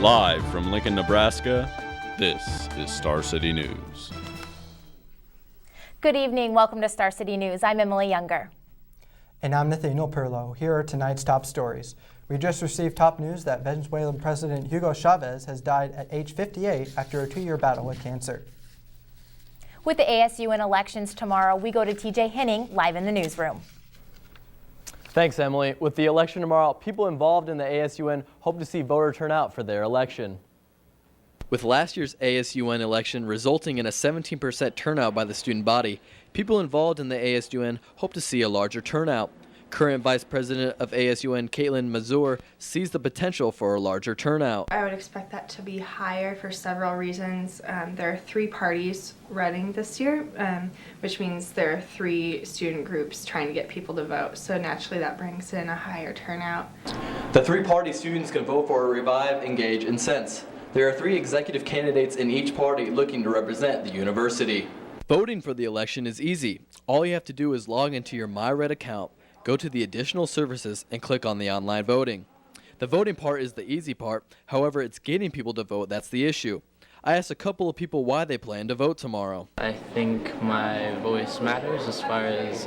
Live from Lincoln, Nebraska, this is Star City News. Good evening. Welcome to Star City News. I'm Emily Younger. And I'm Nathaniel Perlow. Here are tonight's top stories. We just received top news that Venezuelan President Hugo Chavez has died at age 58 after a 2-year battle with cancer. With the ASUN elections tomorrow, we go to TJ Henning live in the newsroom. Thanks, Emily. With the election tomorrow, people involved in the ASUN hope to see voter turnout for their election. With last year's ASUN election resulting in a 17% turnout by the student body, people involved in the ASUN hope to see a larger turnout. Current Vice President of ASUN, Caitlin Mazur, sees the potential for a larger turnout. I would expect that to be higher for several reasons. There are 3 parties running this year, which means there are 3 student groups trying to get people to vote. So naturally that brings in a higher turnout. The 3-party students can vote for Revive, Engage, and Sense. There are 3 executive candidates in each party looking to represent the university. Voting for the election is easy. All you have to do is log into your MyRed account, go to the additional services, and click on the online voting. The voting part is the easy part. However, it's getting people to vote that's the issue. I asked a couple of people why they plan to vote tomorrow. I think my voice matters as far as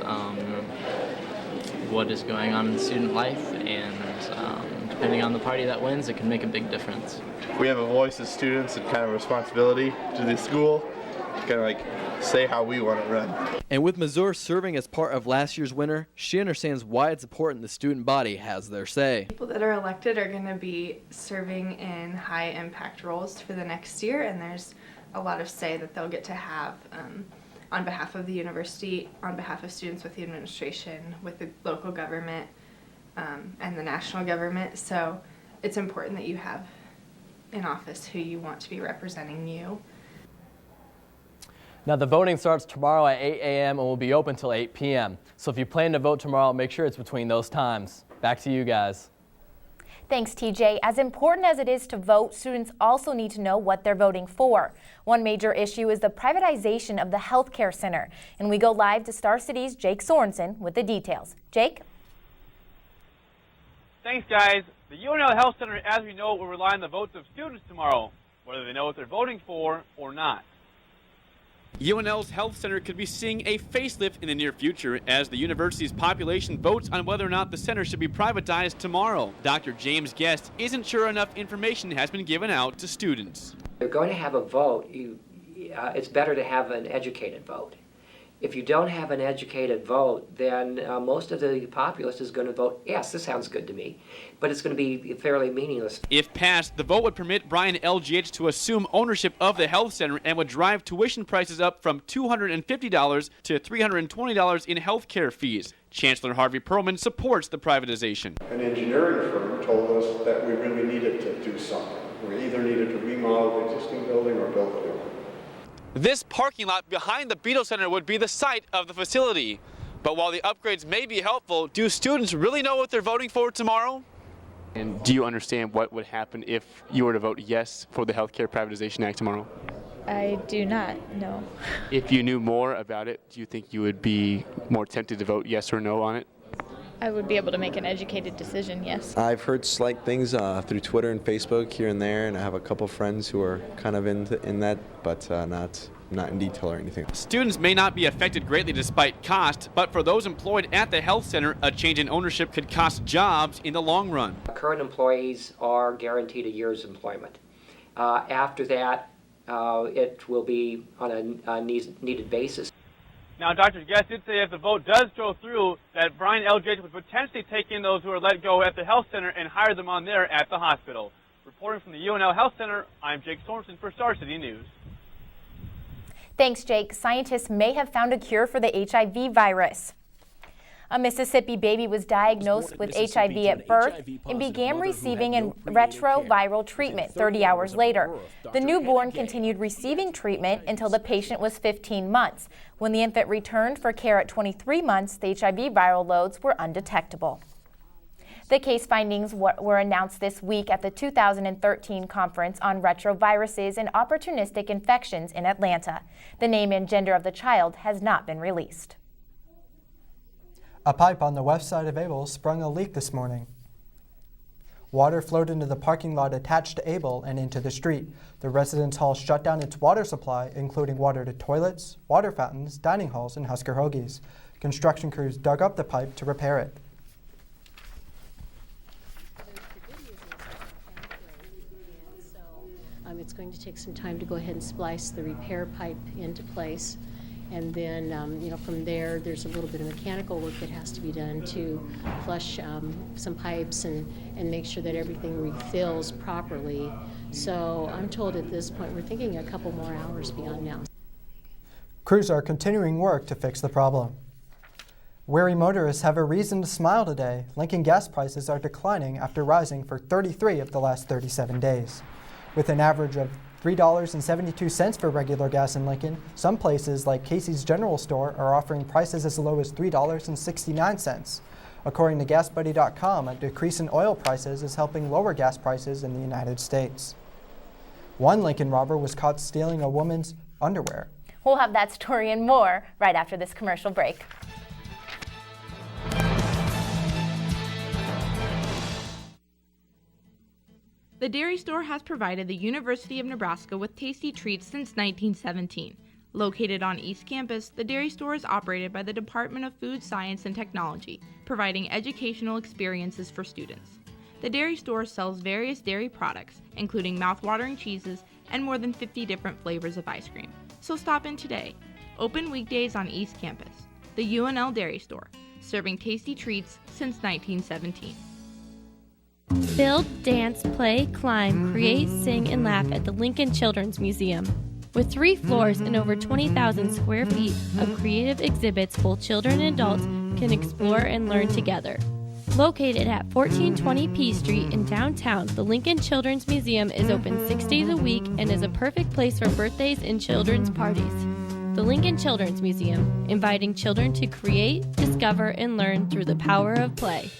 what is going on in student life, and depending on the party that wins, it can make a big difference. We have a voice as students and kind of responsibility to the school to kind of like say how we want it run. And with Mazur serving as part of last year's winner, she understands why it's important the student body has their say. People that are elected are going to be serving in high impact roles for the next year, and there's a lot of say that they'll get to have on behalf of the university, on behalf of students with the administration, with the local government, and the national government. So it's important that you have in office who you want to be representing you. Now, the voting starts tomorrow at 8 a.m. and will be open until 8 p.m. So if you plan to vote tomorrow, make sure it's between those times. Back to you guys. Thanks, TJ. As important as it is to vote, students also need to know what they're voting for. One major issue is the privatization of the healthcare center. And we go live to Star City's Jake Sorensen with the details. Jake? Thanks, guys. The UNL Health Center, as we know, will rely on the votes of students tomorrow, whether they know what they're voting for or not. UNL's Health Center could be seeing a facelift in the near future as the university's population votes on whether or not the center should be privatized tomorrow. Dr. James Guest isn't sure enough information has been given out to students. If you're going to have a vote, it's better to have an educated vote. If you don't have an educated vote, then most of the populace is going to vote, yes, this sounds good to me, but it's going to be fairly meaningless. If passed, the vote would permit Brian LGH to assume ownership of the health center and would drive tuition prices up from $250 to $320 in health care fees. Chancellor Harvey Perlman supports the privatization. An engineering firm told us that we really needed to do something. We either needed to remodel the existing building or build a new one. This parking lot behind the Beetle Center would be the site of the facility. But while the upgrades may be helpful, do students really know what they're voting for tomorrow? And do you understand what would happen if you were to vote yes for the Healthcare Privatization Act tomorrow? I do not know. If you knew more about it, do you think you would be more tempted to vote yes or no on it? I would be able to make an educated decision, yes. I've heard slight things through Twitter and Facebook here and there, and I have a couple friends who are kind of in that, but not in detail or anything. Students may not be affected greatly despite cost, but for those employed at the health center, a change in ownership could cost jobs in the long run. Current employees are guaranteed a year's employment. After that, it will be on a needed basis. Now, Dr. Guest did say if the vote does go through, that Brian LGH would potentially take in those who are let go at the health center and hire them on there at the hospital. Reporting from the UNL Health Center, I'm Jake Sorensen for Star City News. Thanks, Jake. Scientists may have found a cure for the HIV virus. A Mississippi baby was diagnosed with HIV at birth and began receiving a retroviral treatment 30 hours later. The newborn continued receiving treatment until the patient was 15 months. When the infant returned for care at 23 months, the HIV viral loads were undetectable. The case findings were announced this week at the 2013 Conference on Retroviruses and Opportunistic Infections in Atlanta. The name and gender of the child has not been released. A pipe on the west side of Able sprung a leak this morning. Water flowed into the parking lot attached to Able and into the street. The residence hall shut down its water supply, including water to toilets, water fountains, dining halls, and Husker Hoagies. Construction crews dug up the pipe to repair it. It's going to take some time to go ahead and splice the repair pipe into place. And then, from there, there's a little bit of mechanical work that has to be done to flush some pipes and make sure that everything refills properly. So I'm told at this point we're thinking a couple more hours beyond now. Crews are continuing work to fix the problem. Weary motorists have a reason to smile today. Lincoln gas prices are declining after rising for 33 of the last 37 days. With an average of $3.72 for regular gas in Lincoln, some places like Casey's General Store are offering prices as low as $3.69. According to GasBuddy.com, a decrease in oil prices is helping lower gas prices in the United States. One Lincoln robber was caught stealing a woman's underwear. We'll have that story and more right after this commercial break. The dairy store has provided the University of Nebraska with tasty treats since 1917. Located on East Campus, the dairy store is operated by the Department of Food Science and Technology, providing educational experiences for students. The dairy store sells various dairy products, including mouth-watering cheeses and more than 50 different flavors of ice cream. So stop in today. Open weekdays on East Campus. The UNL Dairy Store, serving tasty treats since 1917. Build, dance, play, climb, create, sing, and laugh at the Lincoln Children's Museum. With 3 floors and over 20,000 square feet of creative exhibits, both children and adults can explore and learn together. Located at 1420 P Street in downtown, the Lincoln Children's Museum is open 6 days a week and is a perfect place for birthdays and children's parties. The Lincoln Children's Museum, inviting children to create, discover, and learn through the power of play.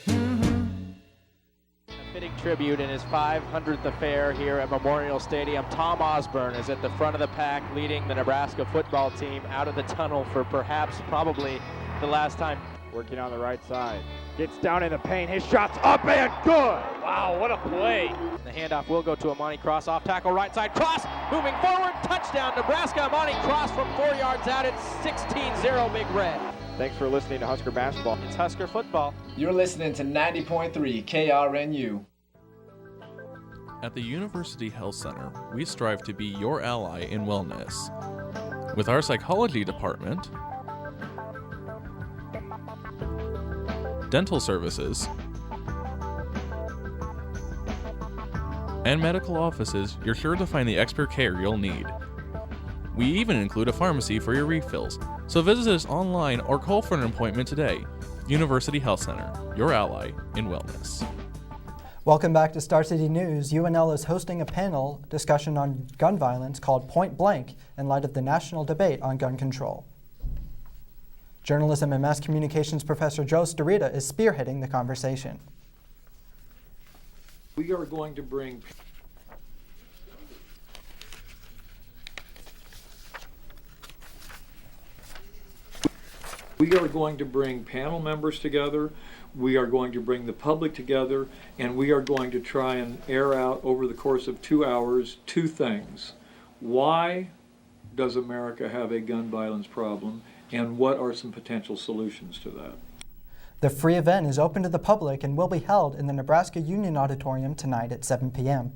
Fitting tribute in his 500th affair here at Memorial Stadium. Tom Osborne is at the front of the pack, leading the Nebraska football team out of the tunnel for probably the last time. Working on the right side. Gets down in the paint. His shot's up and good. Wow, what a play. The handoff will go to Amani Cross, off tackle, right side, Cross, moving forward, touchdown Nebraska. Amani Cross from 4 yards out. It's 16-0 Big Red. Thanks for listening to Husker Basketball. It's Husker Football. You're listening to 90.3 KRNU. At the University Health Center, we strive to be your ally in wellness. With our psychology department, dental services, and medical offices, you're sure to find the expert care you'll need. We even include a pharmacy for your refills, so visit us online or call for an appointment today. University Health Center, your ally in wellness. Welcome back to Star City News. UNL is hosting a panel discussion on gun violence called Point Blank in light of the national debate on gun control. Journalism and Mass Communications professor Joe Starita is spearheading the conversation. We are going to bring panel members together. We are going to bring the public together, and we are going to try and air out over the course of 2 hours 2 things. Why does America have a gun violence problem, and what are some potential solutions to that? The free event is open to the public and will be held in the Nebraska Union Auditorium tonight at 7 p.m.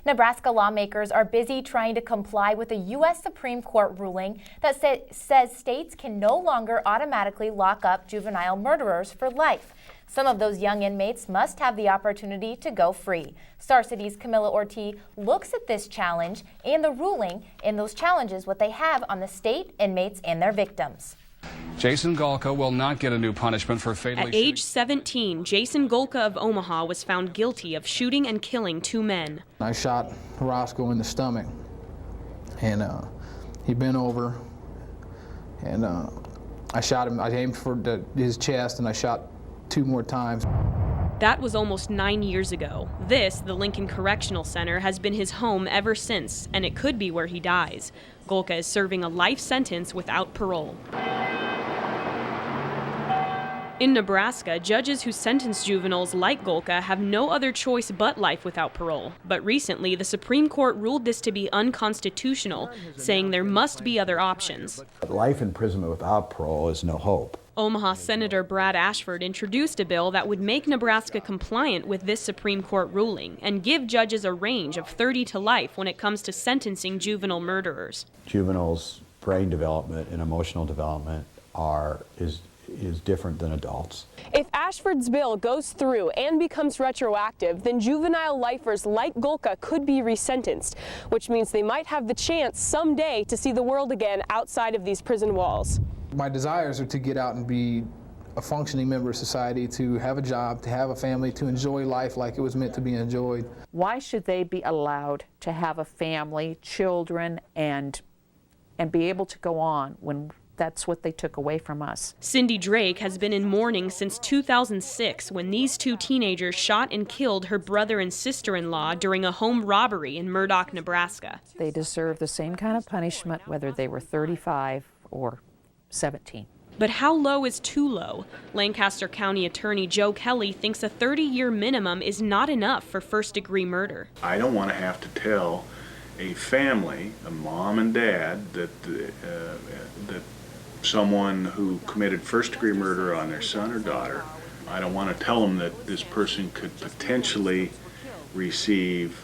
Nebraska lawmakers are busy trying to comply with a U.S. Supreme Court ruling that says states can no longer automatically lock up juvenile murderers for life. Some of those young inmates must have the opportunity to go free. Star City's Camilla Ortiz looks at this challenge and the ruling and those challenges, what they have on the state, inmates, and their victims. Jason Golka will not get a new punishment for fatally At age 17, Jason Golka of Omaha was found guilty of shooting and killing 2 men. I shot Roscoe in the stomach, and he bent over, and I shot him. I aimed for his chest, and I shot 2 more times. That was almost 9 years ago. This, the Lincoln Correctional Center, has been his home ever since, and it could be where he dies. Golka is serving a life sentence without parole. In Nebraska, judges who sentence juveniles like Golka have no other choice but life without parole. But recently, the Supreme Court ruled this to be unconstitutional, saying there must be other options. Life imprisonment without parole is no hope. Omaha Senator Brad Ashford introduced a bill that would make Nebraska compliant with this Supreme Court ruling and give judges a range of 30 to life when it comes to sentencing juvenile murderers. Juveniles' brain development and emotional development is different than adults. If Ashford's bill goes through and becomes retroactive, then juvenile lifers like Golka could be resentenced, which means they might have the chance someday to see the world again outside of these prison walls. My desires are to get out and be a functioning member of society, to have a job, to have a family, to enjoy life like it was meant to be enjoyed. Why should they be allowed to have a family, children, and be able to go on when that's what they took away from us? Cindy Drake has been in mourning since 2006 when these two teenagers shot and killed her brother and sister-in-law during a home robbery in Murdock, Nebraska. They deserve the same kind of punishment whether they were 35 or 17. But how low is too low? Lancaster County Attorney Joe Kelly thinks a 30-year minimum is not enough for first-degree murder. I don't want to have to tell a family, a mom and dad, that someone who committed first-degree murder on their son or daughter, I don't want to tell them that this person could potentially receive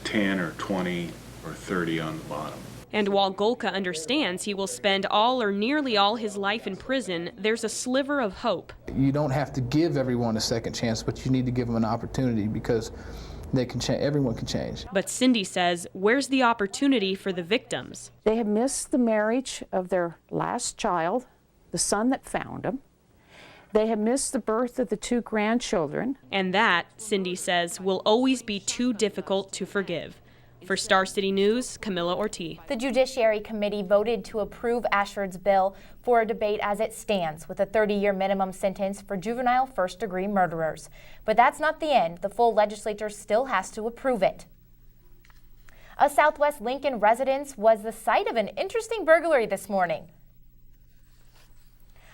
10 or 20 or 30 on the bottom. And while Golka understands he will spend all or nearly all his life in prison, there's a sliver of hope. You don't have to give everyone a second chance, but you need to give them an opportunity because they can change. Everyone can change. But Cindy says, where's the opportunity for the victims? They have missed the marriage of their last child, the son that found them. They have missed the birth of the two grandchildren. And that, Cindy says, will always be too difficult to forgive. For Star City News, Camilla Ortiz. The Judiciary Committee voted to approve Ashford's bill for a debate as it stands, with a 30-year minimum sentence for juvenile first-degree murderers. But that's not the end. The full legislature still has to approve it. A Southwest Lincoln residence was the site of an interesting burglary this morning.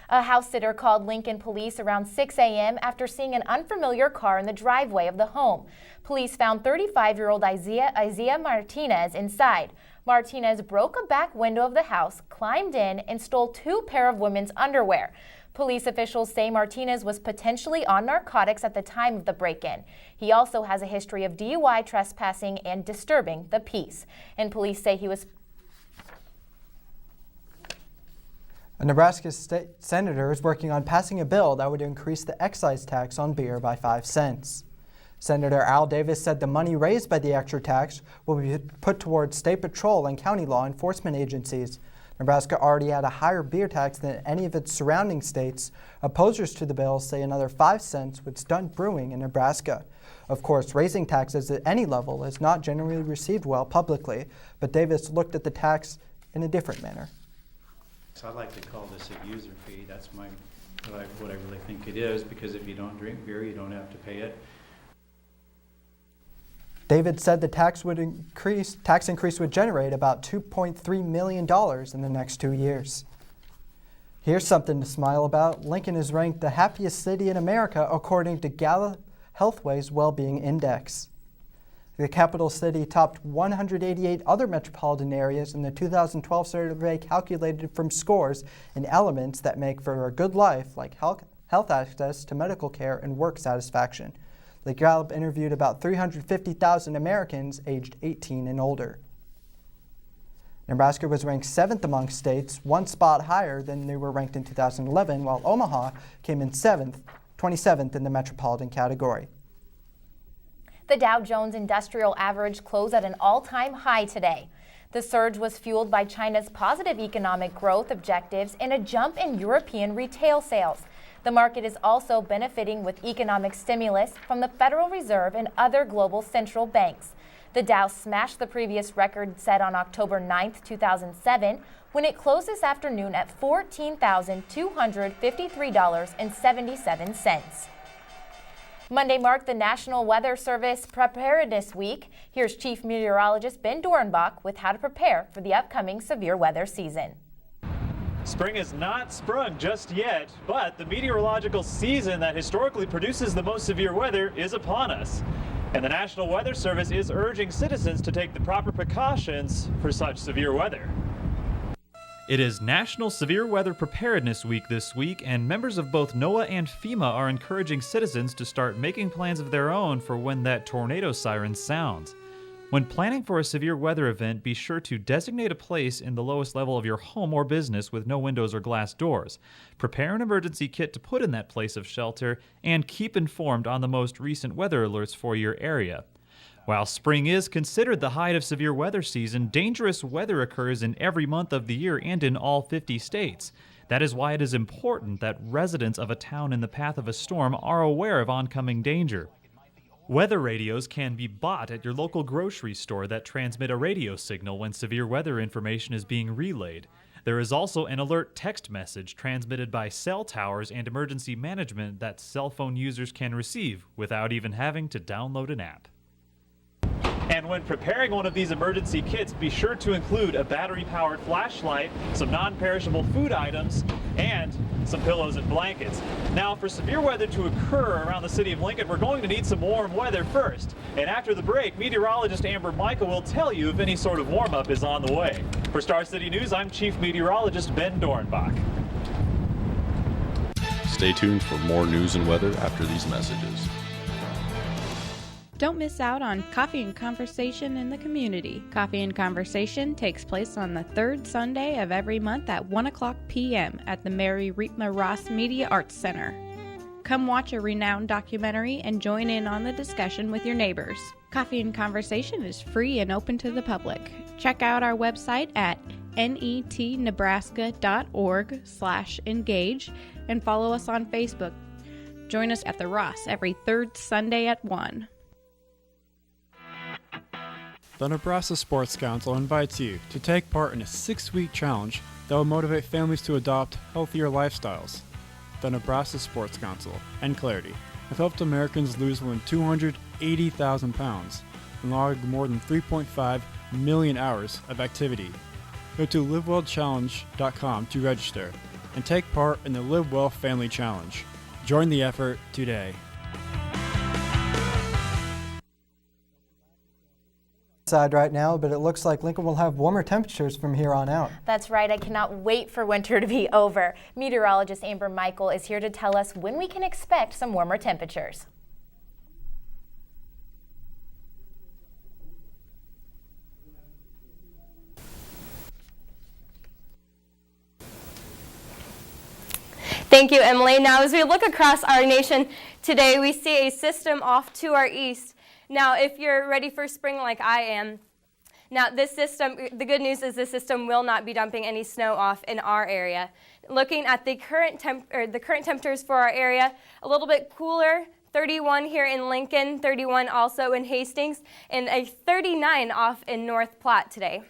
A house sitter called Lincoln police around 6 a.m. after seeing an unfamiliar car in the driveway of the home. Police found 35-year-old Isaiah Martinez inside. Martinez broke a back window of the house, climbed in, and stole 2 pair of women's underwear. Police officials say Martinez was potentially on narcotics at the time of the break-in. He also has a history of DUI, trespassing, and disturbing the peace. And police say he was... A Nebraska state senator is working on passing a bill that would increase the excise tax on beer by 5 cents. Senator Al Davis said the money raised by the extra tax will be put towards state patrol and county law enforcement agencies. Nebraska already had a higher beer tax than any of its surrounding states. Opposers to the bill say another 5 cents would stunt brewing in Nebraska. Of course, raising taxes at any level is not generally received well publicly, but Davis looked at the tax in a different manner. So I'd like to call this a user fee. That's what I really think it is, because if you don't drink beer, you don't have to pay it. David said the tax increase would generate about $2.3 million in the next 2 years. Here's something to smile about. Lincoln is ranked the happiest city in America according to Gallup Healthway's Wellbeing Index. The capital city topped 188 other metropolitan areas in the 2012 survey calculated from scores in elements that make for a good life, like health access to medical care and work satisfaction. The Gallup interviewed about 350,000 Americans aged 18 and older. Nebraska was ranked 7th among states, 1 spot higher than they were ranked in 2011, while Omaha came in 27th in the metropolitan category. The Dow Jones Industrial Average closed at an all-time high today. The surge was fueled by China's positive economic growth objectives and a jump in European retail sales. The market is also benefiting with economic stimulus from the Federal Reserve and other global central banks. The Dow smashed the previous record set on October 9, 2007, when it closed this afternoon at $14,253.77. Monday marked the National Weather Service Preparedness Week. Here's Chief Meteorologist Ben Dorenbach with how to prepare for the upcoming severe weather season. Spring has not sprung just yet, but the meteorological season that historically produces the most severe weather is upon us. And the National Weather Service is urging citizens to take the proper precautions for such severe weather. It is National Severe Weather Preparedness Week this week, and members of both NOAA and FEMA are encouraging citizens to start making plans of their own for when that tornado siren sounds. When planning for a severe weather event, be sure to designate a place in the lowest level of your home or business with no windows or glass doors. Prepare an emergency kit to put in that place of shelter, and keep informed on the most recent weather alerts for your area. While spring is considered the height of severe weather season, dangerous weather occurs in every month of the year and in all 50 states. That is why it is important that residents of a town in the path of a storm are aware of oncoming danger. Weather radios can be bought at your local grocery store that transmit a radio signal when severe weather information is being relayed. There is also an alert text message transmitted by cell towers and emergency management that cell phone users can receive without even having to download an app. And when preparing one of these emergency kits, be sure to include a battery-powered flashlight, some non-perishable food items, and some pillows and blankets. Now, for severe weather to occur around the city of Lincoln, we're going to need some warm weather first. And after the break, meteorologist Amber Michael will tell you if any sort of warm-up is on the way. For Star City News, I'm Chief Meteorologist Ben Dornbach. Stay tuned for more news and weather after these messages. Don't miss out on Coffee and Conversation in the community. Coffee and Conversation takes place on the third Sunday of every month at 1 o'clock p.m. at the Mary Reitma Ross Media Arts Center. Come watch a renowned documentary and join in on the discussion with your neighbors. Coffee and Conversation is free and open to the public. Check out our website at netnebraska.org/engage and follow us on Facebook. Join us at the Ross every third Sunday at 1. The Nebraska Sports Council invites you to take part in a 6-week challenge that will motivate families to adopt healthier lifestyles. The Nebraska Sports Council and Clarity have helped Americans lose more than 280,000 pounds and log more than 3.5 million hours of activity. Go to livewellchallenge.com to register and take part in the Live Well Family Challenge. Join the effort today. Outside right now, but it looks like Lincoln will have warmer temperatures from here on out. That's right. I cannot wait for winter to be over. Meteorologist Amber Michael is here to tell us when we can expect some warmer temperatures. Thank you, Emily. Now, as we look across our nation today, we see a system off to our east. Now, if you're ready for spring like I am, now this system, the good news is this system will not be dumping any snow off in our area. Looking at the current temperatures for our area, a little bit cooler, 31 here in Lincoln, 31 also in Hastings, and a 39 off in North Platte today.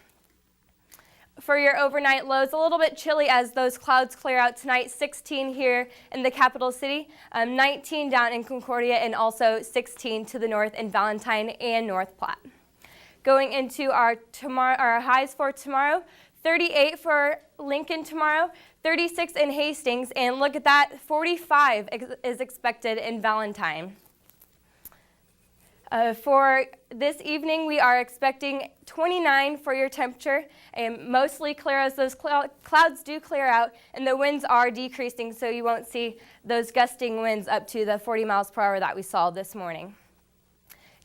For your overnight lows, a little bit chilly as those clouds clear out tonight. 16 here in the capital city, 19 down in Concordia, and also 16 to the north in Valentine and North Platte. Going into our highs for tomorrow, 38 for Lincoln tomorrow, 36 in Hastings, and look at that, 45 is expected in Valentine. For this evening, we are expecting 29 for your temperature, and mostly clear as those clouds do clear out, and the winds are decreasing, so you won't see those gusting winds up to the 40 miles per hour that we saw this morning.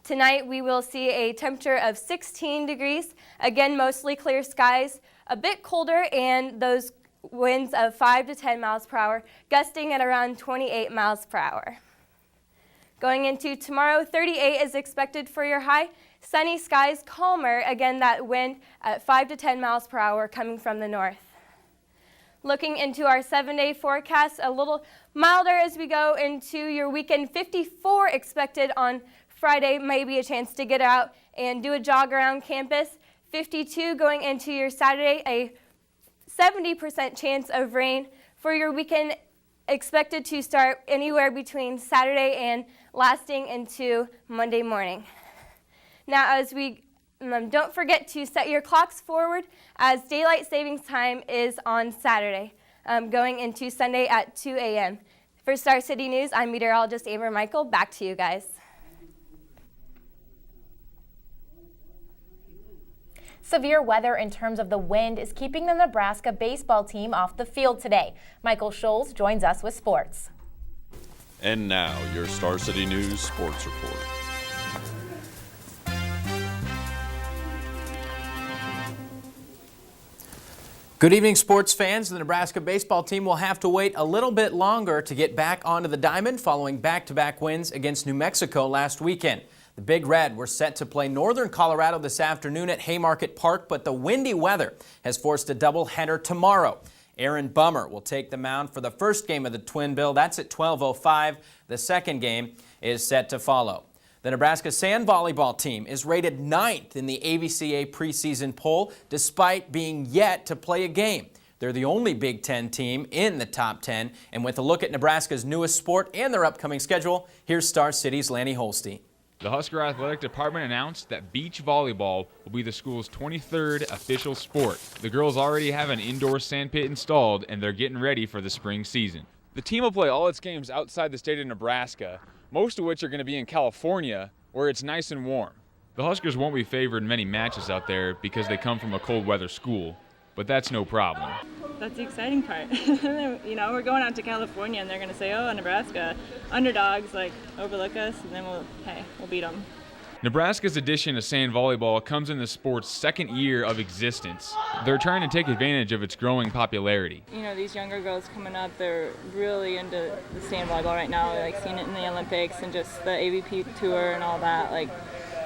Tonight, we will see a temperature of 16 degrees. Again, mostly clear skies, a bit colder, and those winds of 5 to 10 miles per hour, gusting at around 28 miles per hour. Going into tomorrow, 38 is expected for your high. Sunny skies, calmer, again that wind at 5 to 10 miles per hour coming from the north. Looking into our 7-day forecast, a little milder as we go into your weekend. 54 expected on Friday, maybe a chance to get out and do a jog around campus. 52 going into your Saturday, a 70% chance of rain. For your weekend, expected to start anywhere between Saturday and lasting into Monday morning. Now, as we don't forget to set your clocks forward as daylight savings time is on Saturday. going into Sunday at 2 a.m. For Star City News, I'm meteorologist Amber Michael. Back to you guys. Severe weather in terms of the wind is keeping the Nebraska baseball team off the field today. Michael Scholes joins us with sports. And now, your Star City News Sports Report. Good evening, sports fans. The Nebraska baseball team will have to wait a little bit longer to get back onto the diamond following back-to-back wins against New Mexico last weekend. The Big Red were set to play Northern Colorado this afternoon at Haymarket Park, but the windy weather has forced a doubleheader tomorrow. Aaron Bummer will take the mound for the first game of the Twin Bill. That's at 12:05. The second game is set to follow. The Nebraska sand volleyball team is rated 9th in the AVCA preseason poll despite being yet to play a game. They're the only Big Ten team in the top 10. And with a look at Nebraska's newest sport and their upcoming schedule, here's Star City's Lanny Holstein. The Husker Athletic Department announced that beach volleyball will be the school's 23rd official sport. The girls already have an indoor sand pit installed, and they're getting ready for the spring season. The team will play all its games outside the state of Nebraska, most of which are going to be in California, where it's nice and warm. The Huskers won't be favored in many matches out there because they come from a cold weather school, but that's no problem. That's the exciting part. You know, we're going out to California and they're going to say, oh, Nebraska, underdogs, like, overlook us, and then we'll beat them. Nebraska's addition to sand volleyball comes in the sport's second year of existence. They're trying to take advantage of its growing popularity. You know, these younger girls coming up, they're really into the sand volleyball right now. They're, like, seeing it in the Olympics and just the AVP tour and all that. Like,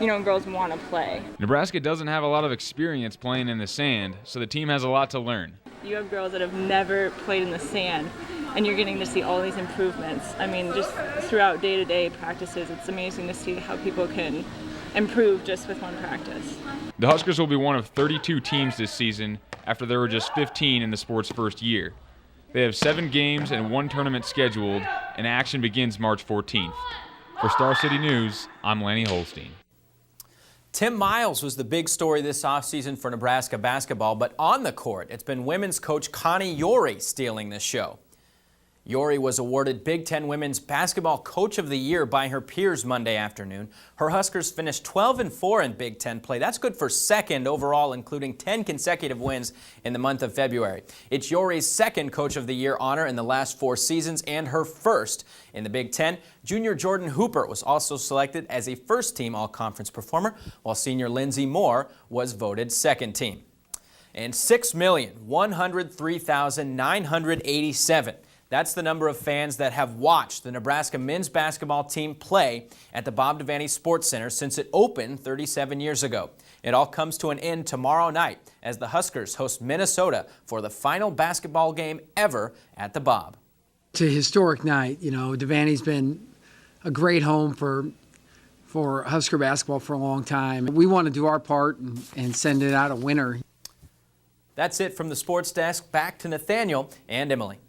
you know, girls want to play. Nebraska doesn't have a lot of experience playing in the sand, so the team has a lot to learn. You have girls that have never played in the sand, and you're getting to see all these improvements. I mean, just throughout day-to-day practices, it's amazing to see how people can improve just with one practice. The Huskers will be one of 32 teams this season after there were just 15 in the sport's first year. They have 7 games and 1 tournament scheduled, and action begins March 14th. For Star City News, I'm Lanny Holstein. Tim Miles was the big story this offseason for Nebraska basketball, but on the court, it's been women's coach Connie Yori stealing the show. Yori was awarded Big Ten Women's Basketball Coach of the Year by her peers Monday afternoon. Her Huskers finished 12-4 in Big Ten play. That's good for second overall, including 10 consecutive wins in the month of February. It's Yori's second Coach of the Year honor in the last 4 seasons and her first in the Big Ten. Junior Jordan Hooper was also selected as a first-team All-Conference performer, while senior Lindsey Moore was voted second team. And 6,103,987. That's the number of fans that have watched the Nebraska men's basketball team play at the Bob Devaney Sports Center since it opened 37 years ago. It all comes to an end tomorrow night as the Huskers host Minnesota for the final basketball game ever at the Bob. It's a historic night. You know, Devaney's been a great home for Husker basketball for a long time. We want to do our part and send it out a winner. That's it from the sports desk. Back to Nathaniel and Emily.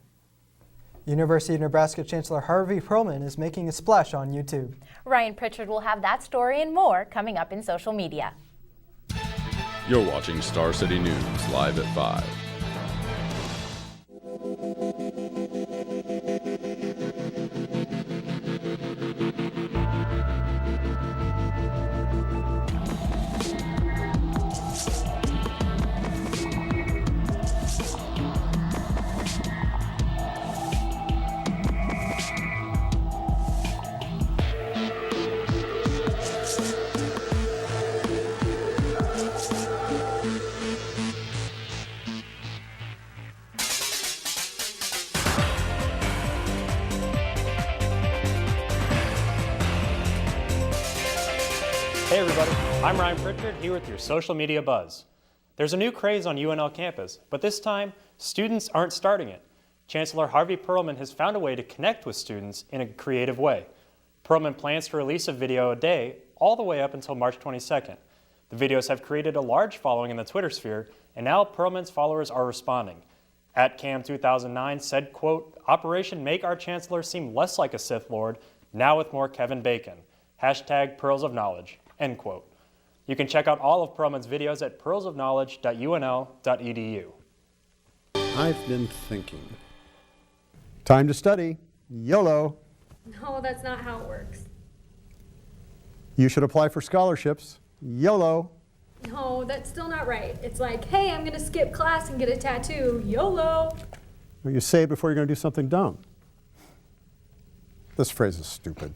University of Nebraska Chancellor Harvey Perlman is making a splash on YouTube. Ryan Pritchard will have that story and more coming up in social media. You're watching Star City News live at 5. Hey everybody, I'm Ryan Pritchard here with your social media buzz. There's a new craze on UNL campus, but this time, students aren't starting it. Chancellor Harvey Perlman has found a way to connect with students in a creative way. Perlman plans to release a video a day all the way up until March 22nd. The videos have created a large following in the Twitter sphere, and now Perlman's followers are responding. @Cam2009 said, quote, "Operation Make Our Chancellor Seem Less Like a Sith Lord, now with more Kevin Bacon. #Pearls of Knowledge." End quote. You can check out all of Perlman's videos at pearlsofknowledge.unl.edu. I've been thinking. Time to study. YOLO. No, that's not how it works. You should apply for scholarships. YOLO. No, that's still not right. It's like, hey, I'm going to skip class and get a tattoo. YOLO. Well, you say it before you're going to do something dumb. This phrase is stupid.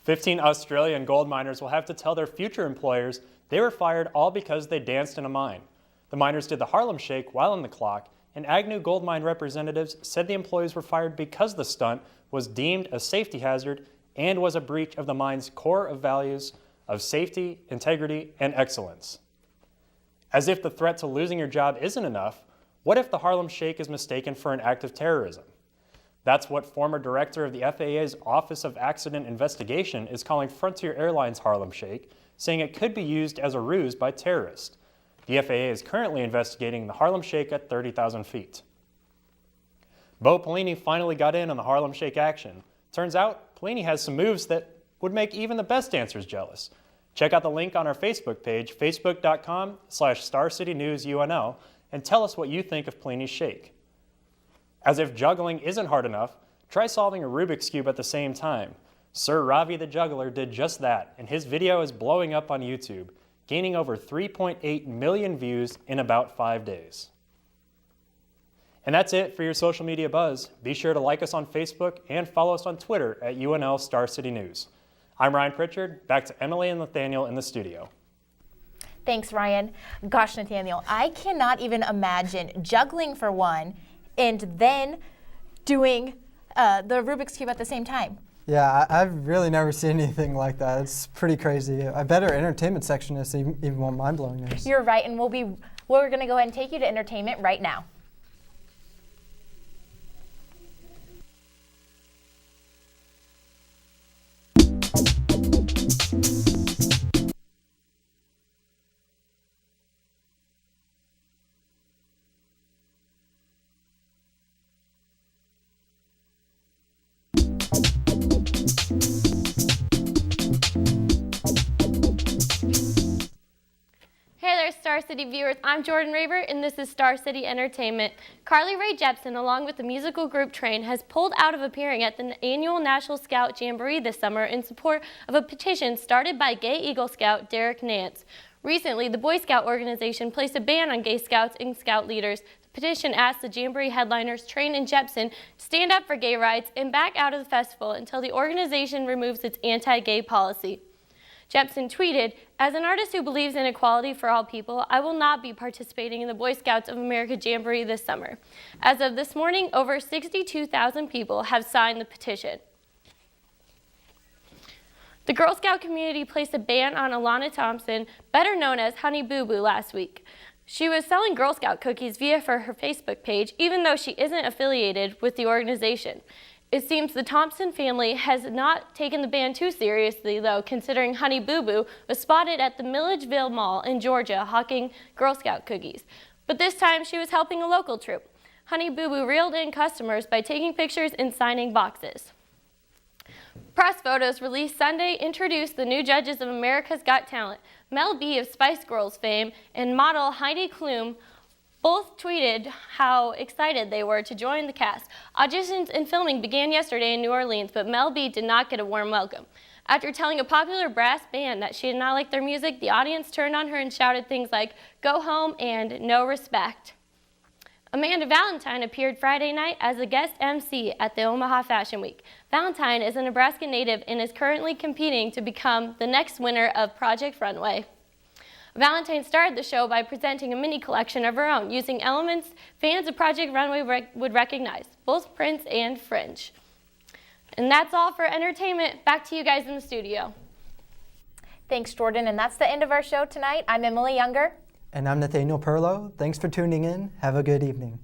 15 Australian gold miners will have to tell their future employers they were fired all because they danced in a mine. The miners did the Harlem Shake while on the clock, and Agnew gold mine representatives said the employees were fired because the stunt was deemed a safety hazard and was a breach of the mine's core values of safety, integrity, and excellence. As if the threat to losing your job isn't enough, what if the Harlem Shake is mistaken for an act of terrorism? That's what former director of the FAA's Office of Accident Investigation is calling Frontier Airlines' Harlem Shake, saying it could be used as a ruse by terrorists. The FAA is currently investigating the Harlem Shake at 30,000 feet. Bo Pelini finally got in on the Harlem Shake action. Turns out, Pelini has some moves that would make even the best dancers jealous. Check out the link on our Facebook page, facebook.com/StarCityNewsUNL, and tell us what you think of Pelini's shake. As if juggling isn't hard enough, try solving a Rubik's Cube at the same time. Sir Ravi the Juggler did just that, and his video is blowing up on YouTube, gaining over 3.8 million views in about 5 days. And that's it for your social media buzz. Be sure to like us on Facebook and follow us on Twitter at UNL Star City News. I'm Ryan Pritchard, back to Emily and Nathaniel in the studio. Thanks, Ryan. Gosh, Nathaniel, I cannot even imagine juggling for one and then doing the Rubik's Cube at the same time. Yeah, I've really never seen anything like that. It's pretty crazy. I bet our entertainment section is even more mind-blowing than this. You're right, and we're going to go ahead and take you to entertainment right now. Star City viewers, I'm Jordan Raver, and this is Star City Entertainment. Carly Rae Jepsen, along with the musical group Train, has pulled out of appearing at the annual National Scout Jamboree this summer in support of a petition started by gay Eagle Scout Derek Nance. Recently, the Boy Scout organization placed a ban on gay scouts and scout leaders. The petition asked the Jamboree headliners Train and Jepsen to stand up for gay rights and back out of the festival until the organization removes its anti-gay policy. Jepsen tweeted, "As an artist who believes in equality for all people, I will not be participating in the Boy Scouts of America Jamboree this summer." As of this morning, over 62,000 people have signed the petition. The Girl Scout community placed a ban on Alana Thompson, better known as Honey Boo Boo, last week. She was selling Girl Scout cookies via her Facebook page, even though she isn't affiliated with the organization. It seems the Thompson family has not taken the ban too seriously, though, considering Honey Boo Boo was spotted at the Milledgeville Mall in Georgia hawking Girl Scout cookies. But this time, she was helping a local troop. Honey Boo Boo reeled in customers by taking pictures and signing boxes. Press photos released Sunday introduced the new judges of America's Got Talent. Mel B of Spice Girls fame and model Heidi Klum both tweeted how excited they were to join the cast. Auditions and filming began yesterday in New Orleans, but Mel B did not get a warm welcome. After telling a popular brass band that she did not like their music, the audience turned on her and shouted things like, "Go home" and "No respect." Amanda Valentine appeared Friday night as a guest MC at the Omaha Fashion Week. Valentine is a Nebraska native and is currently competing to become the next winner of Project Runway. Valentine started the show by presenting a mini collection of her own, using elements fans of Project Runway would recognize, both prints and fringe. And that's all for entertainment. Back to you guys in the studio. Thanks, Jordan, and that's the end of our show tonight. I'm Emily Younger. And I'm Nathaniel Perlow. Thanks for tuning in. Have a good evening.